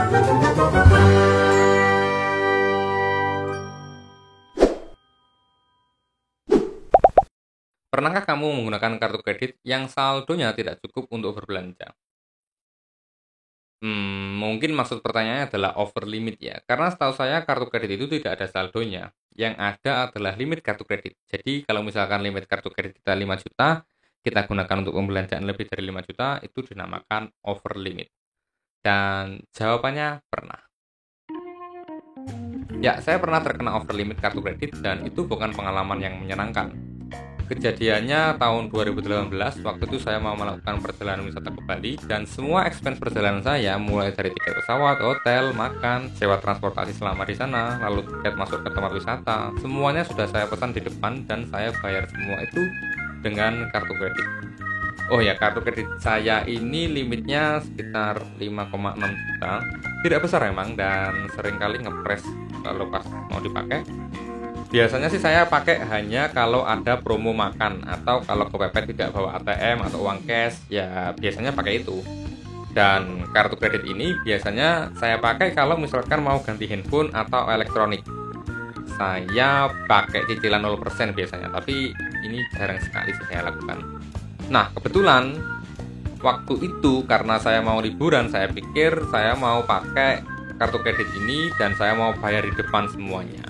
Pernahkah kamu menggunakan kartu kredit yang saldonya tidak cukup untuk berbelanja? Mungkin maksud pertanyaannya adalah over limit ya. Karena setahu saya kartu kredit itu tidak ada saldonya. Yang ada adalah limit kartu kredit. Jadi kalau misalkan limit kartu kredit kita 5 juta, kita gunakan untuk pembelanjaan lebih dari 5 juta, itu dinamakan over limit. Dan jawabannya pernah. Ya, saya pernah terkena over limit kartu kredit dan itu bukan pengalaman yang menyenangkan. Kejadiannya tahun 2018, waktu itu saya mau melakukan perjalanan wisata ke Bali dan semua expense perjalanan saya mulai dari tiket pesawat, hotel, makan, sewa transportasi selama di sana, lalu tiket masuk ke tempat wisata, semuanya sudah saya pesan di depan dan saya bayar semua itu dengan kartu kredit. Oh ya, kartu kredit saya ini limitnya sekitar 5,6 juta. Tidak besar emang dan seringkali ngepres kalau pas mau dipakai. Biasanya sih saya pakai hanya kalau ada promo makan atau kalau kepepet tidak bawa ATM atau uang cash, ya biasanya pakai itu. Dan kartu kredit ini biasanya saya pakai kalau misalkan mau ganti handphone atau elektronik. Saya pakai cicilan 0% biasanya, tapi ini jarang sekali sih saya lakukan. Nah, kebetulan waktu itu karena saya mau liburan, saya pikir saya mau pakai kartu kredit ini dan saya mau bayar di depan semuanya.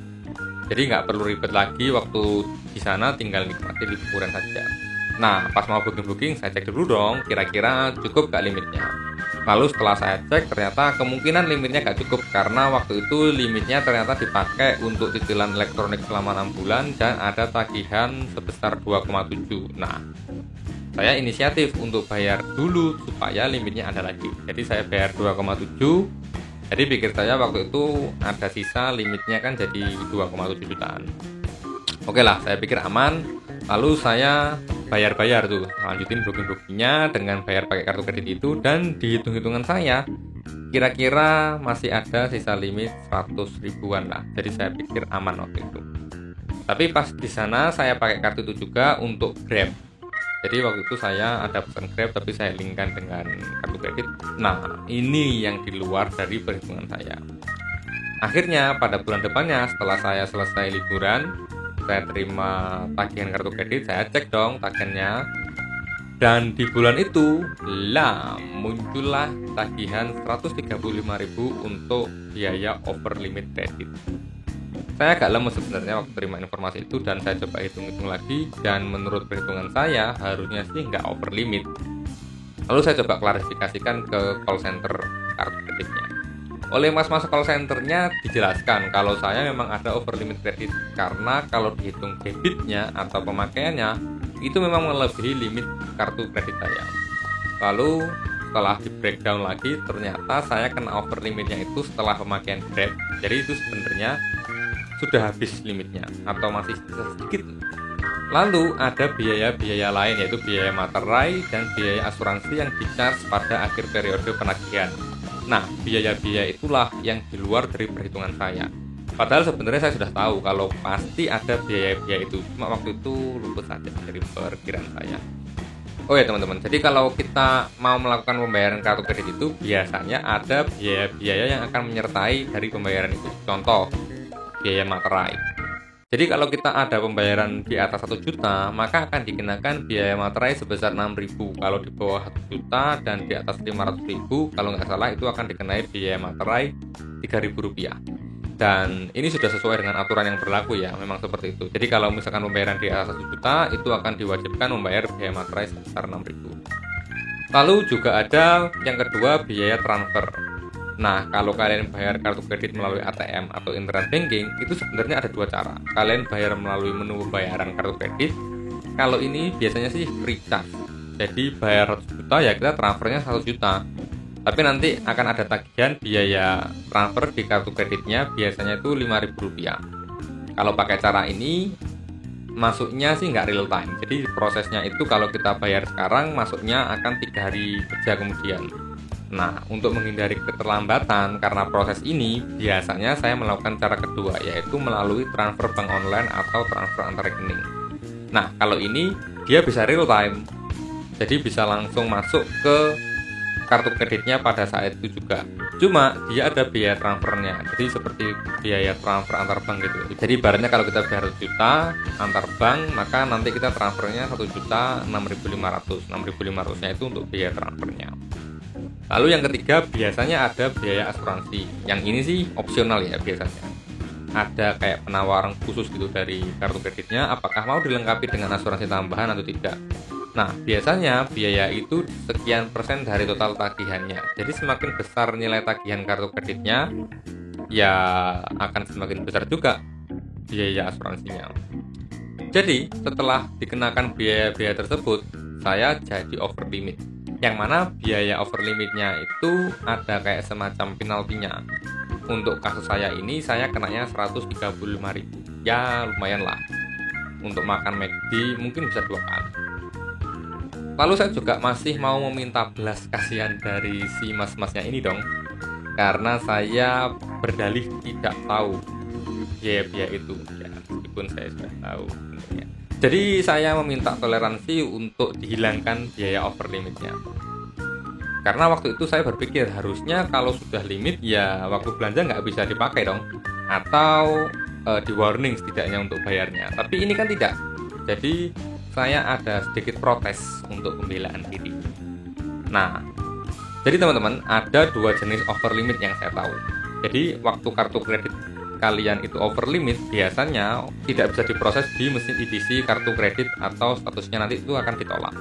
Jadi nggak perlu ribet lagi waktu di sana, tinggal nikmati liburan saja. Nah, pas mau booking, saya cek dulu dong, kira-kira cukup nggak limitnya. Lalu setelah saya cek, ternyata kemungkinan limitnya nggak cukup karena waktu itu limitnya ternyata dipakai untuk cicilan elektronik selama 6 bulan dan ada tagihan sebesar 2,7. Nah, saya inisiatif untuk bayar dulu supaya limitnya ada lagi. Jadi saya bayar 2,7. Jadi pikir saya waktu itu ada sisa limitnya kan jadi 2,7 jutaan. Oke lah, saya pikir aman. Lalu saya bayar-bayar tuh, lanjutin booking-bookingnya dengan bayar pakai kartu kredit itu dan di hitung-hitungan saya kira-kira masih ada sisa limit 100 ribuan lah. Jadi saya pikir aman waktu itu. Tapi pas di sana saya pakai kartu itu juga untuk Grab. Jadi waktu itu saya ada pesan Grab tapi saya linkkan dengan kartu kredit. Nah, ini yang di luar dari perhitungan saya. Akhirnya pada bulan depannya setelah saya selesai liburan, saya terima tagihan kartu kredit, saya cek dong tagihannya. Dan di bulan itu muncullah tagihan 135.000 untuk biaya over limit kredit. Saya agak lemes sebenarnya waktu terima informasi itu dan saya coba hitung-hitung lagi dan menurut perhitungan saya harusnya sih nggak over limit. Lalu saya coba klarifikasikan ke call center kartu kreditnya. Oleh mas-mas call centernya dijelaskan kalau saya memang ada over limit kredit karena kalau dihitung debitnya atau pemakaiannya itu memang melebihi limit kartu kredit saya. Lalu setelah di breakdown lagi ternyata saya kena over limitnya itu setelah pemakaian Grab. Jadi itu sebenarnya sudah habis limitnya atau masih sisa sedikit. Lalu ada biaya-biaya lain yaitu biaya materai dan biaya asuransi yang di-charge pada akhir periode penagihan. Nah, biaya-biaya itulah yang di luar dari perhitungan saya. Padahal sebenarnya saya sudah tahu kalau pasti ada biaya-biaya itu, cuma waktu itu luput saja dari perkiraan saya. Oh ya teman-teman, jadi kalau kita mau melakukan pembayaran kartu kredit itu biasanya ada biaya-biaya yang akan menyertai dari pembayaran itu. Contoh, biaya materai. Jadi kalau kita ada pembayaran di atas 1 juta, maka akan dikenakan biaya materai sebesar 6.000. Kalau di bawah 1 juta dan di atas 500.000, kalau nggak salah itu akan dikenai biaya materai Rp3.000. Dan ini sudah sesuai dengan aturan yang berlaku ya, memang seperti itu. Jadi kalau misalkan pembayaran di atas 1 juta, itu akan diwajibkan membayar biaya materai sebesar 6.000. Lalu juga ada yang kedua, biaya transfer. Nah, kalau kalian bayar kartu kredit melalui ATM atau internet banking, itu sebenarnya ada dua cara. Kalian bayar melalui menu pembayaran kartu kredit. Kalau ini biasanya sih free charge. Jadi bayar 100 juta ya kita transfernya 1 juta. Tapi nanti akan ada tagihan biaya transfer di kartu kreditnya biasanya itu Rp5.000. Kalau pakai cara ini, masuknya sih nggak real time. Jadi prosesnya itu kalau kita bayar sekarang, masuknya akan 3 hari kerja kemudian. Nah, untuk menghindari keterlambatan karena proses ini, biasanya saya melakukan cara kedua, yaitu melalui transfer bank online atau transfer antar rekening. Nah, kalau ini dia bisa real time, jadi bisa langsung masuk ke kartu kreditnya pada saat itu juga. Cuma dia ada biaya transfernya, jadi seperti biaya transfer antar bank gitu. Jadi ibaratnya kalau kita bayar 1 juta antar bank, maka nanti kita transfernya 1.6.500. 6.500-nya itu untuk biaya transfernya. Lalu yang ketiga biasanya ada biaya asuransi. Yang ini sih opsional ya biasanya. Ada kayak penawaran khusus gitu dari kartu kreditnya, apakah mau dilengkapi dengan asuransi tambahan atau tidak. Nah, biasanya biaya itu sekian persen dari total tagihannya. Jadi semakin besar nilai tagihan kartu kreditnya, ya akan semakin besar juga biaya asuransinya. Jadi, setelah dikenakan biaya-biaya tersebut, saya jadi over limit. Yang mana biaya over limitnya itu ada kayak semacam penaltinya. Untuk kasus saya ini, saya kenanya 135.000. Ya, lumayan lah. Untuk makan McD mungkin bisa 2 kali. Lalu saya juga masih mau meminta belas kasihan dari si mas-masnya ini dong, karena saya berdalih tidak tahu biaya-biaya itu ya, meskipun saya sudah tahu sebenarnya. Jadi saya meminta toleransi untuk dihilangkan biaya over limitnya. Karena waktu itu saya berpikir harusnya kalau sudah limit ya waktu belanja nggak bisa dipakai dong, atau di warning setidaknya untuk bayarnya. Tapi ini kan tidak. Jadi saya ada sedikit protes untuk pembelaan diri. Nah, jadi teman-teman ada 2 jenis over limit yang saya tahu. Jadi waktu kartu kredit kalian itu over limit, biasanya tidak bisa diproses di mesin edisi kartu kredit atau statusnya nanti itu akan ditolak.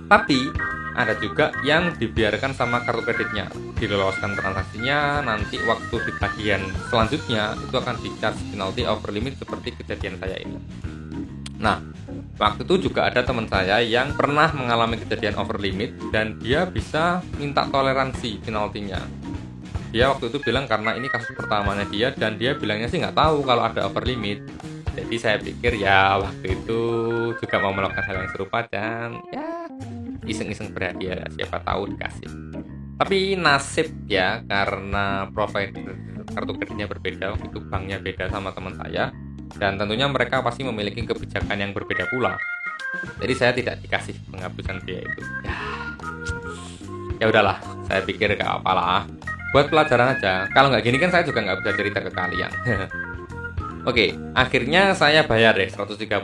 Tapi ada juga yang dibiarkan sama kartu kreditnya, diloloskan transaksinya, nanti waktu di tagihan selanjutnya itu akan di-charge penalti over limit seperti kejadian saya ini. Nah, waktu itu juga ada teman saya yang pernah mengalami kejadian over limit dan dia bisa minta toleransi penaltinya. Dia waktu itu bilang karena ini kasus pertamanya dia dan dia bilangnya sih nggak tahu kalau ada over limit. Jadi saya pikir ya waktu itu juga mau melakukan hal yang serupa dan ya iseng-iseng berhadiah, siapa tahu dikasih. Tapi nasib ya, karena provider kartu kreditnya berbeda, waktu itu banknya beda sama teman saya, dan tentunya mereka pasti memiliki kebijakan yang berbeda pula. Jadi saya tidak dikasih penghapusan biaya itu. Ya udahlah, saya pikir gak apa-apa lah. Buat pelajaran aja. Kalau nggak gini kan saya juga nggak bisa cerita ke kalian. Oke, akhirnya saya bayar deh 135.000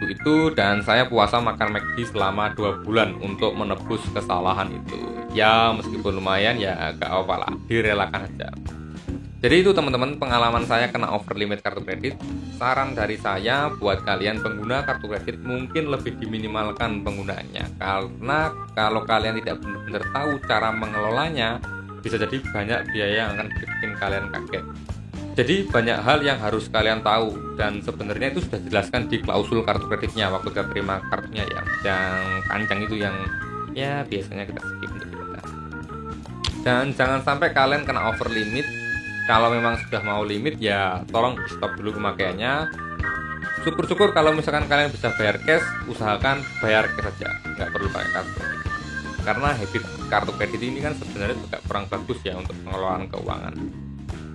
itu dan saya puasa makan McD selama 2 bulan untuk menebus kesalahan itu. Ya meskipun lumayan ya gak apa lah, direlakan aja. Jadi itu teman-teman pengalaman saya kena over limit kartu kredit. Saran dari saya buat kalian pengguna kartu kredit mungkin lebih diminimalkan penggunaannya. Karena kalau kalian tidak benar-benar tahu cara mengelolanya, bisa jadi banyak biaya yang akan bikin kalian kaget. Jadi banyak hal yang harus kalian tahu dan sebenarnya itu sudah dijelaskan di klausul kartu kreditnya waktu kita terima kartunya ya. Yang panjang itu yang ya biasanya kita skip untuk kita. Dan jangan sampai kalian kena over limit. Kalau memang sudah mau limit ya tolong stop dulu pemakaiannya. Syukur-syukur kalau misalkan kalian bisa bayar cash, usahakan bayar cash saja, nggak perlu pakai kartu kredit. Karena habit kartu kredit ini kan sebenarnya juga kurang bagus ya untuk pengelolaan keuangan.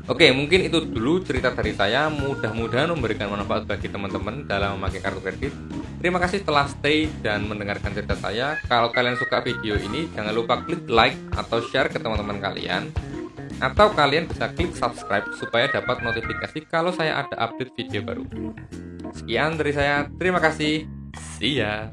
Oke, mungkin itu dulu cerita dari saya. Mudah-mudahan memberikan manfaat bagi teman-teman dalam memakai kartu kredit. Terima kasih telah stay dan mendengarkan cerita saya. Kalau kalian suka video ini, jangan lupa klik like atau share ke teman-teman kalian. Atau kalian bisa klik subscribe supaya dapat notifikasi kalau saya ada update video baru. Sekian dari saya, terima kasih. See ya.